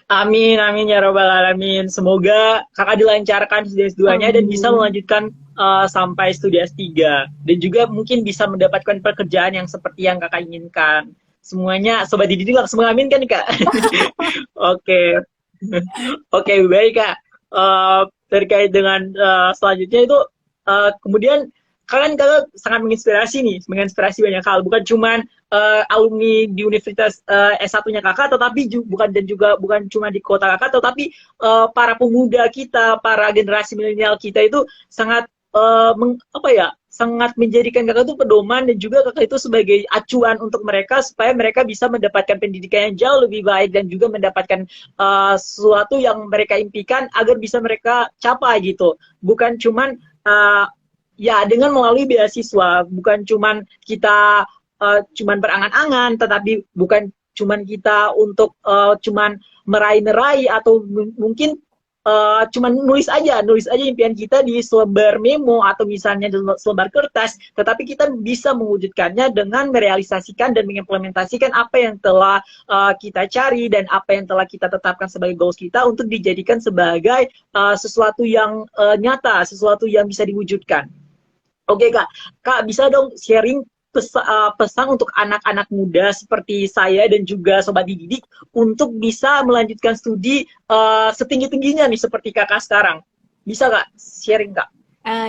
Amin, amin ya robbal alamin. Semoga kakak dilancarkan studi S2-nya dan bisa Amin. melanjutkan sampai studi S3. Dan juga mungkin bisa mendapatkan pekerjaan yang seperti yang kakak inginkan. Semuanya sobat didik langsung mengaminkan nih kak. Oke. Oke, baik kak. terkait dengan selanjutnya itu kemudian kalian kakak sangat menginspirasi banyak hal, bukan cuman alumni di Universitas S1-nya kakak, tetapi bukan cuma di kota kakak, tetapi para pemuda kita, para generasi milenial kita itu sangat sangat menjadikan kakak itu pedoman, dan juga kakak itu sebagai acuan untuk mereka supaya mereka bisa mendapatkan pendidikan yang jauh lebih baik dan juga mendapatkan sesuatu yang mereka impikan agar bisa mereka capai gitu. Bukan cuman ya dengan melalui beasiswa, bukan cuman kita cuman berangan-angan, tetapi bukan cuman kita untuk cuman merai-nerai atau mungkin cuman nulis aja impian kita di selebar memo atau misalnya di selebar kertas, tetapi kita bisa mewujudkannya dengan merealisasikan dan mengimplementasikan apa yang telah kita cari dan apa yang telah kita tetapkan sebagai goals kita untuk dijadikan sebagai sesuatu yang nyata, sesuatu yang bisa diwujudkan. Oke Kak, Kak bisa dong sharing pesan untuk anak-anak muda seperti saya dan juga Sobat Didik untuk bisa melanjutkan studi setinggi-tingginya nih seperti kakak sekarang. Bisa Kak sharing Kak?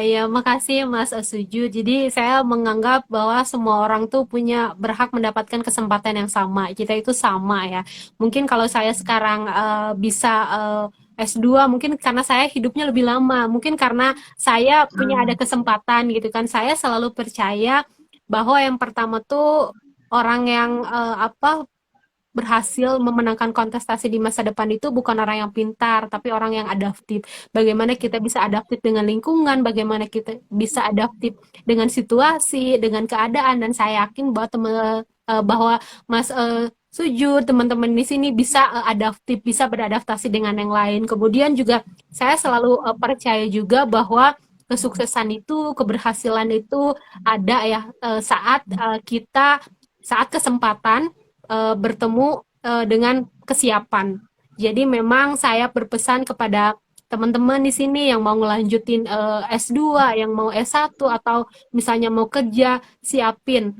Ya, makasih Mas Suju. Jadi saya menganggap bahwa semua orang tuh punya berhak mendapatkan kesempatan yang sama. Kita itu sama ya. Mungkin kalau saya sekarang bisa S2, mungkin karena saya hidupnya lebih lama. Mungkin karena saya punya ada kesempatan gitu kan. Saya selalu percaya bahwa yang pertama tuh orang yang berhasil memenangkan kontestasi di masa depan itu bukan orang yang pintar, tapi orang yang adaptif. Bagaimana kita bisa adaptif dengan lingkungan, bagaimana kita bisa adaptif dengan situasi, dengan keadaan, dan saya yakin bahwa Mas Sujud, teman-teman di sini bisa adaptif, bisa beradaptasi dengan yang lain. Kemudian juga saya selalu percaya juga bahwa kesuksesan itu, keberhasilan itu ada ya saat kesempatan bertemu dengan kesiapan. Jadi memang saya berpesan kepada teman-teman di sini yang mau ngelanjutin S2, yang mau S1 atau misalnya mau kerja, siapin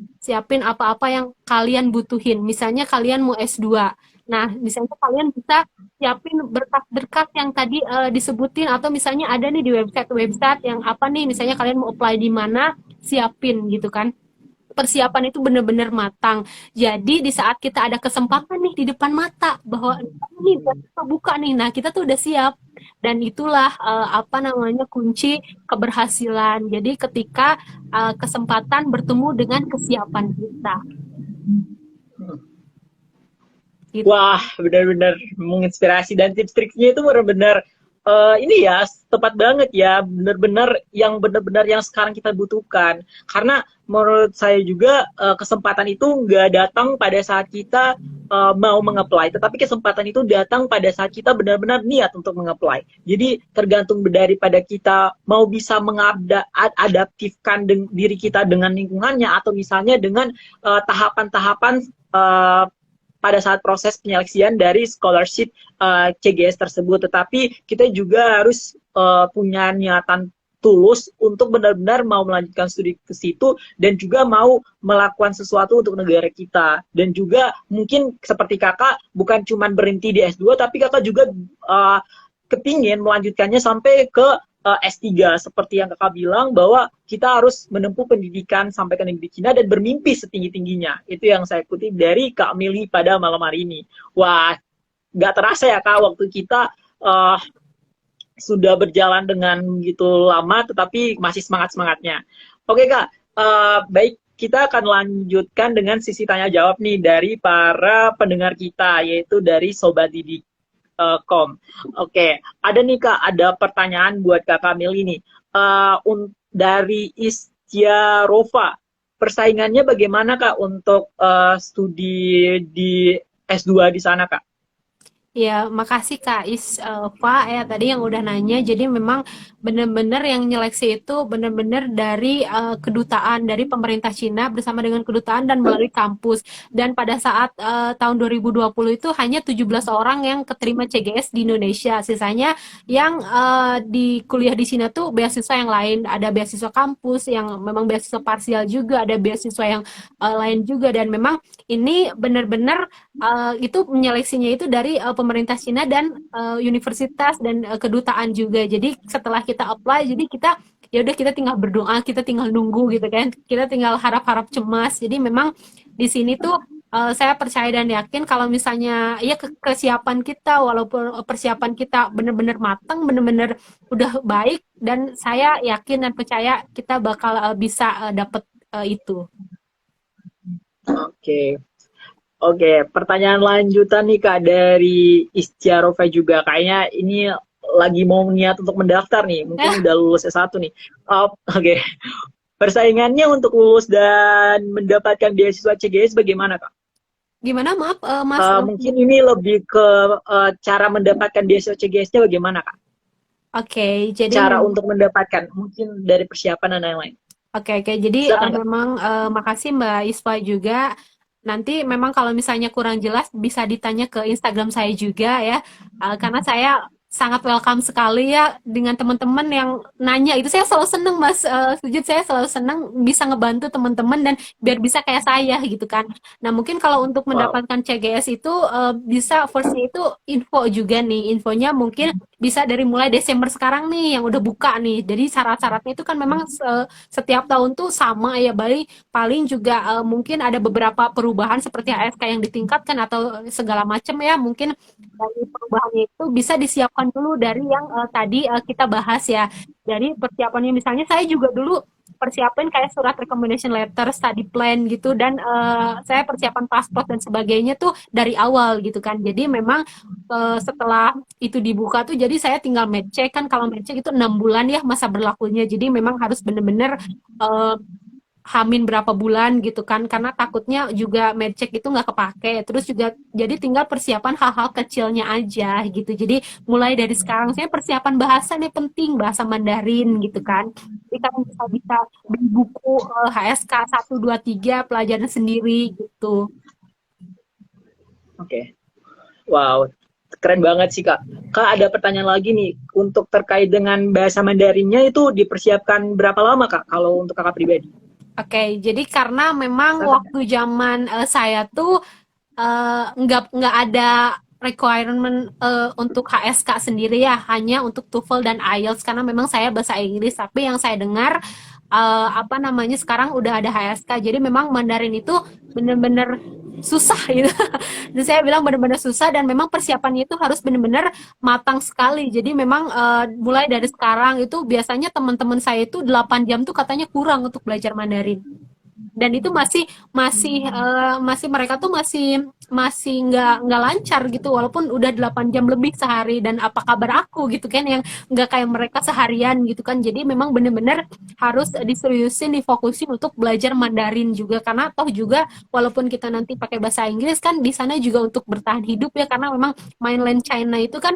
apa-apa yang kalian butuhin. Misalnya kalian mau S2. Nah, misalnya kalian bisa siapin berkas-berkas yang tadi disebutin, atau misalnya ada nih di website yang apa nih, misalnya kalian mau apply di mana, siapin gitu kan. Persiapan itu benar-benar matang. Jadi di saat kita ada kesempatan nih di depan mata bahwa ini buka nih, nah kita tuh udah siap, dan itulah kunci keberhasilan. Jadi ketika kesempatan bertemu dengan kesiapan kita. Gitu. Wah, benar-benar menginspirasi, dan tips-triknya itu benar-benar ini ya tepat banget ya, benar-benar yang sekarang kita butuhkan. Karena menurut saya juga kesempatan itu nggak datang pada saat kita mau mengapply, tetapi kesempatan itu datang pada saat kita benar-benar niat untuk mengapply. Jadi tergantung daripada kita mau bisa mengadaptifkan diri kita dengan lingkungannya, atau misalnya dengan tahapan-tahapan pada saat proses penyeleksian dari scholarship CGS tersebut. Tetapi kita juga harus punya niatan tulus untuk benar-benar mau melanjutkan studi ke situ, dan juga mau melakukan sesuatu untuk negara kita. Dan juga mungkin seperti kakak, bukan cuma berhenti di S2, tapi kakak juga kepingin melanjutkannya sampai ke S3, seperti yang kakak bilang bahwa kita harus menempuh pendidikan sampai ke negeri Cina dan bermimpi setinggi-tingginya. Itu yang saya kutip dari Kak Mili pada malam hari ini. Wah, nggak terasa ya Kak, waktu kita sudah berjalan dengan begitu lama, tetapi masih semangat-semangatnya. Oke Kak, baik, kita akan lanjutkan dengan sisi tanya-jawab nih dari para pendengar kita, yaitu dari Sobat Didik. Oke, ada nih Kak, ada pertanyaan buat Kak Kamil ini. Dari Istia Rova, persaingannya bagaimana Kak untuk studi di S2 di sana Kak? Ya, makasih Kak Isfa ya tadi yang udah nanya. Jadi memang benar-benar yang nyeleksi itu benar-benar dari kedutaan dari pemerintah Cina bersama dengan kedutaan dan melalui kampus. Dan pada saat tahun 2020 itu hanya 17 orang yang keterima CGS di Indonesia. Sisanya yang di kuliah di Cina tuh beasiswa yang lain. Ada beasiswa kampus yang memang beasiswa parsial juga, ada beasiswa yang lain juga. Dan memang ini benar-benar itu menyeleksinya itu dari pemerintah Cina dan universitas dan kedutaan juga. Jadi setelah kita apply, jadi kita ya udah kita tinggal berdoa, kita tinggal nunggu gitu kan. Kita tinggal harap-harap cemas. Jadi memang di sini tuh saya percaya dan yakin kalau misalnya ya kesiapan kita walaupun persiapan kita benar-benar matang, benar-benar udah baik dan saya yakin dan percaya kita bakal bisa dapet itu. Oke. Oke, pertanyaan lanjutan nih Kak dari Istiarova juga. Kayaknya ini lagi mau niat untuk mendaftar nih. Mungkin udah lulus S1 nih. Oke. Persaingannya untuk lulus dan mendapatkan beasiswa CGS bagaimana Kak? Gimana maaf Mas? Mungkin ini lebih ke cara mendapatkan beasiswa CGS-nya bagaimana Kak? Oke, jadi Cara untuk mendapatkan, mungkin dari persiapan dan lain-lain. Oke, jadi Silakan Kak. memang makasih Mbak Isfa juga. Nanti memang kalau misalnya kurang jelas bisa ditanya ke Instagram saya juga ya. Karena saya sangat welcome sekali ya dengan teman-teman yang nanya itu. Saya selalu seneng Mas Sujud, saya selalu seneng bisa ngebantu teman-teman dan biar bisa kayak saya gitu kan. Nah, mungkin kalau untuk Wow. mendapatkan CGS itu bisa firstnya itu info juga nih. Infonya mungkin bisa dari mulai Desember sekarang nih yang udah buka nih. Jadi syarat-syaratnya itu kan memang setiap tahun tuh sama ya, paling paling juga mungkin ada beberapa perubahan seperti ASK yang ditingkatkan atau segala macam ya, mungkin dari perubahannya itu bisa disiapkan dulu dari yang tadi kita bahas ya, dari persiapannya. Misalnya saya juga dulu persiapin kayak surat recommendation letter, study plan gitu, dan saya persiapan paspor dan sebagainya tuh dari awal gitu kan. Jadi memang setelah itu dibuka tuh jadi saya tinggal medcheck kan, kalau medcheck itu 6 bulan ya masa berlakunya, jadi memang harus bener-bener eh, Hamin berapa bulan gitu kan, karena takutnya juga medcheck itu nggak kepake, terus juga jadi tinggal persiapan hal-hal kecilnya aja gitu. Jadi mulai dari sekarang saya persiapan bahasa nih penting, bahasa Mandarin gitu kan, jadi kan bisa beli buku HSK 1, 2, 3 pelajaran sendiri gitu. Oke. Wow. Keren banget sih Kak. Kak ada pertanyaan lagi nih. Untuk terkait dengan bahasa Mandarinnya itu dipersiapkan berapa lama Kak? Kalau untuk Kakak pribadi? Oke, jadi karena memang Silakan Kak. waktu zaman saya tuh nggak ada requirement untuk HSK sendiri ya, hanya untuk TOEFL dan IELTS karena memang saya bahasa Inggris. Tapi yang saya dengar apa namanya sekarang udah ada HSK, jadi memang Mandarin itu bener-bener susah gitu. Dan saya bilang bener-bener susah dan memang persiapannya itu harus bener-bener matang sekali. Jadi memang mulai dari sekarang itu biasanya teman-teman saya itu 8 jam tuh katanya kurang untuk belajar Mandarin, dan itu masih masih masih mereka tuh masih masih nggak lancar gitu walaupun udah 8 jam lebih sehari. Dan apa kabar aku gitu kan yang nggak kayak mereka seharian gitu kan. Jadi memang bener-bener harus diseriusin, difokusin untuk belajar Mandarin juga, karena toh juga walaupun kita nanti pakai bahasa Inggris kan di sana juga untuk bertahan hidup ya, karena memang mainland China itu kan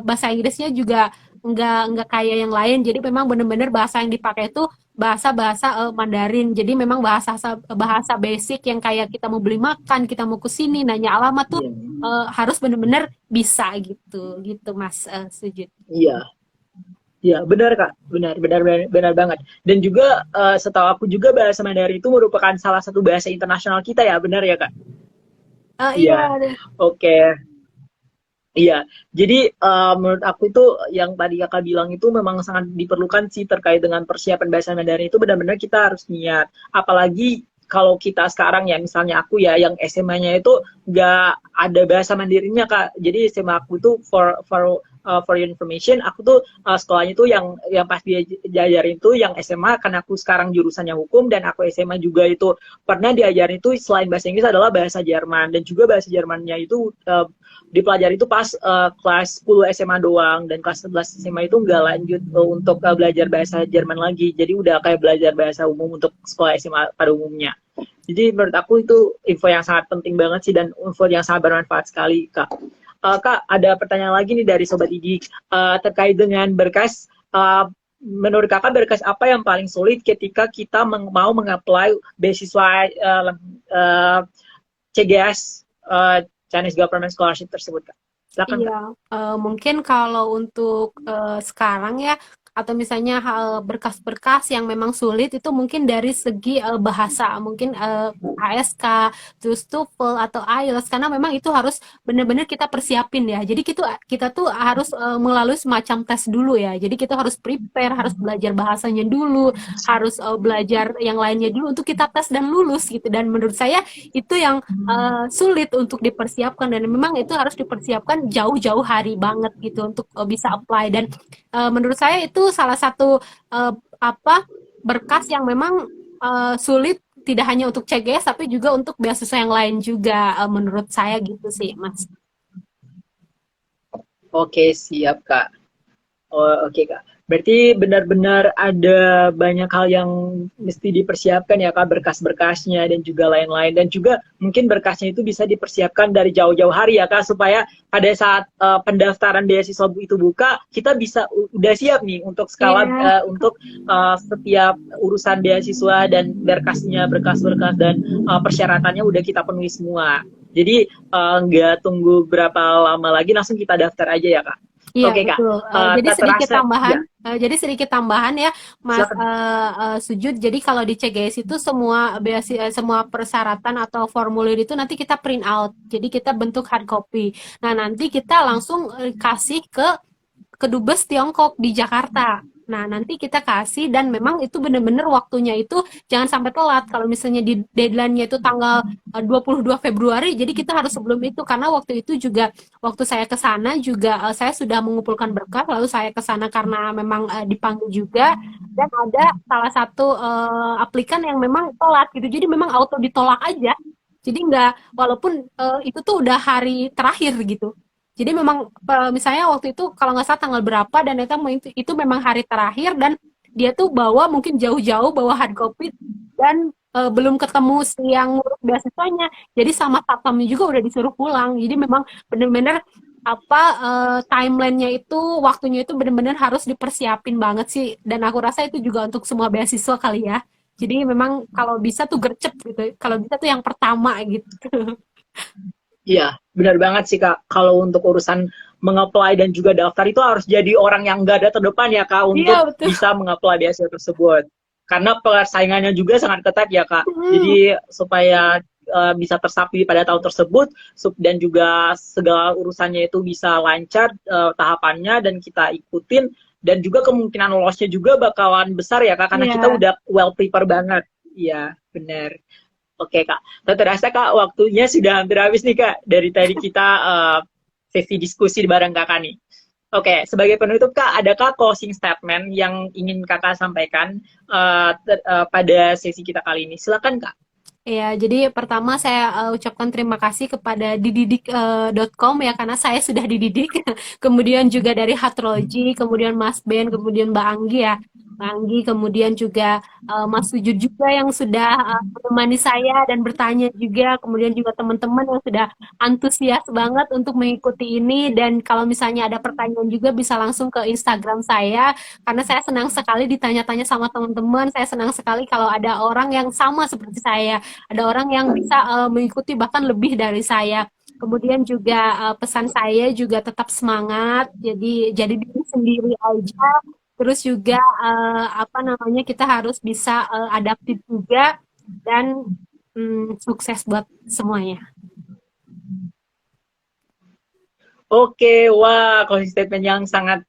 bahasa Inggrisnya juga nggak kayak yang lain. Jadi memang bener-bener bahasa yang dipakai itu bahasa-bahasa Mandarin. Jadi memang bahasa bahasa basic yang kayak kita mau beli makan, kita mau ke sini, nanya alamat tuh Iya. harus bener-bener bisa gitu, gitu Mas Sujud. Iya. Iya, benar Kak. Benar, benar, benar, benar banget. Dan juga setahu aku juga bahasa Mandarin itu merupakan salah satu bahasa internasional kita ya, benar ya Kak? Iya, Iya. Oke. Iya, jadi menurut aku itu yang tadi kakak bilang itu memang sangat diperlukan sih terkait dengan persiapan bahasa Mandarin itu benar-benar kita harus niat. Apalagi kalau kita sekarang ya, misalnya aku ya yang SMA-nya itu nggak ada bahasa Mandarinnya Kak. Jadi SMA aku tuh for your information, aku tuh sekolahnya tuh yang pas diajarin tuh yang SMA karena aku sekarang jurusannya hukum dan aku SMA juga itu pernah diajarin itu selain bahasa Inggris adalah bahasa Jerman dan juga bahasa Jermannya itu dipelajari itu pas kelas 10 SMA doang dan kelas 11 SMA itu nggak lanjut untuk belajar bahasa Jerman lagi. Jadi udah kayak belajar bahasa umum untuk sekolah SMA pada umumnya. Jadi menurut aku itu info yang sangat penting banget sih dan info yang sangat bermanfaat sekali Kak. Kak, ada pertanyaan lagi nih dari Sobat Didik terkait dengan berkas. Menurut kakak berkas apa yang paling sulit ketika kita mau mengapply beasiswa CGS Chinese Government Scholarship tersebut Kak? Silakan Kak. Iya, mungkin kalau untuk sekarang ya atau misalnya berkas-berkas yang memang sulit itu mungkin dari segi bahasa, mungkin ASK, terus TOEFL atau IELTS, karena memang itu harus benar-benar kita persiapin ya. Jadi kita kita tuh harus melalui semacam tes dulu ya. Jadi kita harus prepare, harus belajar bahasanya dulu, harus belajar yang lainnya dulu untuk kita tes dan lulus gitu. Dan menurut saya itu yang sulit untuk dipersiapkan, dan memang itu harus dipersiapkan jauh-jauh hari banget gitu untuk bisa apply. Dan menurut saya itu salah satu apa berkas yang memang sulit, tidak hanya untuk CGS tapi juga untuk beasiswa yang lain juga, menurut saya gitu sih Mas. Oke, siap, Kak. Oh, oke, Kak. Berarti benar-benar ada banyak hal yang mesti dipersiapkan ya, Kak, berkas-berkasnya dan juga lain-lain. Dan juga mungkin berkasnya itu bisa dipersiapkan dari jauh-jauh hari ya, Kak, supaya pada saat pendaftaran beasiswa itu buka, kita bisa udah siap nih untuk skala Iya. untuk setiap urusan beasiswa dan berkasnya, berkas-berkas dan persyaratannya udah kita penuhi semua. Jadi nggak tunggu berapa lama lagi, langsung kita daftar aja ya, Kak. Iya, Oke, Kak. betul. Jadi Tak sedikit terasa, tambahan, ya, ya, Mas silakan. Sujud. Jadi kalau di CGS itu semua persyaratan atau formulir itu nanti kita print out. Jadi kita bentuk hard copy. Nah, nanti kita langsung kasih ke Kedubes Tiongkok di Jakarta. Nah, nanti kita kasih, dan memang itu benar-benar waktunya itu jangan sampai telat. Kalau misalnya di deadline-nya itu tanggal 22 Februari, jadi kita harus sebelum itu, karena waktu itu juga waktu saya ke sana juga saya sudah mengumpulkan berkas, lalu saya ke sana karena memang dipanggil juga, dan ada salah satu aplikan yang memang telat gitu. Jadi memang auto ditolak aja. Jadi nggak, walaupun itu tuh udah hari terakhir gitu. Jadi memang misalnya waktu itu kalau nggak salah tanggal berapa, dan itu memang hari terakhir, dan dia tuh bawa mungkin jauh-jauh bawa hard copy, dan belum ketemu si yang ngurus beasiswanya. Jadi sama satpamnya juga udah disuruh pulang. Jadi memang benar-benar timelinenya itu, waktunya itu benar-benar harus dipersiapin banget sih. Dan aku rasa itu juga untuk semua beasiswa kali ya. Jadi memang kalau bisa tuh gercep gitu. Kalau bisa tuh yang pertama gitu. Iya, benar banget sih, Kak. Kalau untuk urusan mengapply dan juga daftar itu harus jadi orang yang nggak ada terdepan ya, Kak, Iya, untuk betul. bisa mengapply beasiswa tersebut. Karena persaingannya juga sangat ketat ya, Kak. Hmm. Jadi supaya bisa tersapi pada tahun tersebut dan juga segala urusannya itu bisa lancar tahapannya dan kita ikutin, dan juga kemungkinan lolosnya juga bakalan besar ya, Kak, karena kita Iya. udah well prepare banget. Iya, benar. Oke, Kak. Tak terasa, Kak, waktunya sudah hampir habis nih, Kak. Dari tadi kita sesi diskusi bareng Kakak nih. Oke, sebagai penutup, Kak, adakah closing statement yang ingin Kakak sampaikan pada sesi kita kali ini? Silakan, Kak. Ya, jadi pertama saya ucapkan terima kasih kepada dididik.com ya, karena saya sudah dididik. Kemudian juga dari Hatrology, kemudian Mas Ben, kemudian Mbak Anggi ya. Mbak Anggi, kemudian juga Mas Sujud juga yang sudah menemani saya dan bertanya juga, kemudian juga teman-teman yang sudah antusias banget untuk mengikuti ini. Dan kalau misalnya ada pertanyaan juga bisa langsung ke Instagram saya, karena saya senang sekali ditanya-tanya sama teman-teman. Saya senang sekali kalau ada orang yang sama seperti saya, ada orang yang bisa mengikuti bahkan lebih dari saya. Kemudian juga pesan saya juga tetap semangat, jadi diri sendiri aja. Terus juga apa namanya, kita harus bisa adaptif juga, dan sukses buat semuanya. Oke, wah, closing statement yang sangat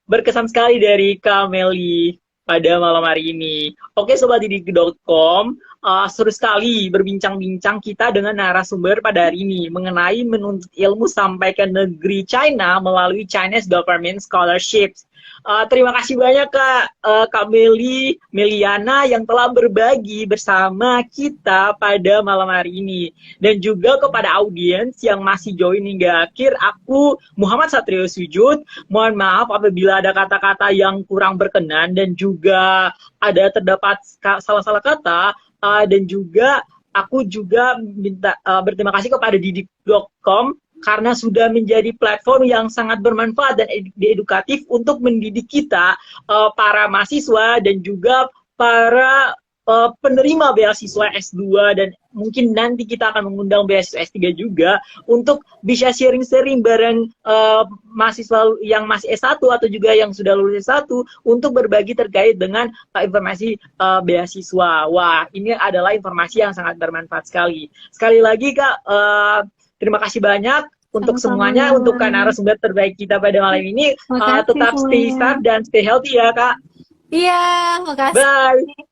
berkesan sekali dari Kak Meli pada malam hari ini. Oke, Sobat Didik.com, seru sekali berbincang-bincang kita dengan narasumber pada hari ini mengenai menuntut ilmu sampai ke negeri China melalui Chinese Government Scholarships. Terima kasih banyak, Kak Meliana yang telah berbagi bersama kita pada malam hari ini. Dan juga kepada audiens yang masih join hingga akhir, aku Muhammad Satrio Sujud. Mohon maaf apabila ada kata-kata yang kurang berkenan dan juga ada terdapat salah-salah kata, dan juga aku juga minta berterima kasih kepada didik.com karena sudah menjadi platform yang sangat bermanfaat dan edukatif untuk mendidik kita, para mahasiswa dan juga para penerima beasiswa S2 dan mungkin nanti kita akan mengundang beasiswa S3 juga untuk bisa sharing-sharing bareng mahasiswa yang masih S1 atau juga yang sudah lulus S1 untuk berbagi terkait dengan informasi beasiswa. Wah, ini adalah informasi yang sangat bermanfaat sekali. Sekali lagi Kak, terima kasih banyak untuk Sama-sama. semuanya, untuk narasumber terbaik kita pada malam ini. Makasih Tetap stay semuanya. safe dan stay healthy ya Kak. Iya, makasih. Bye.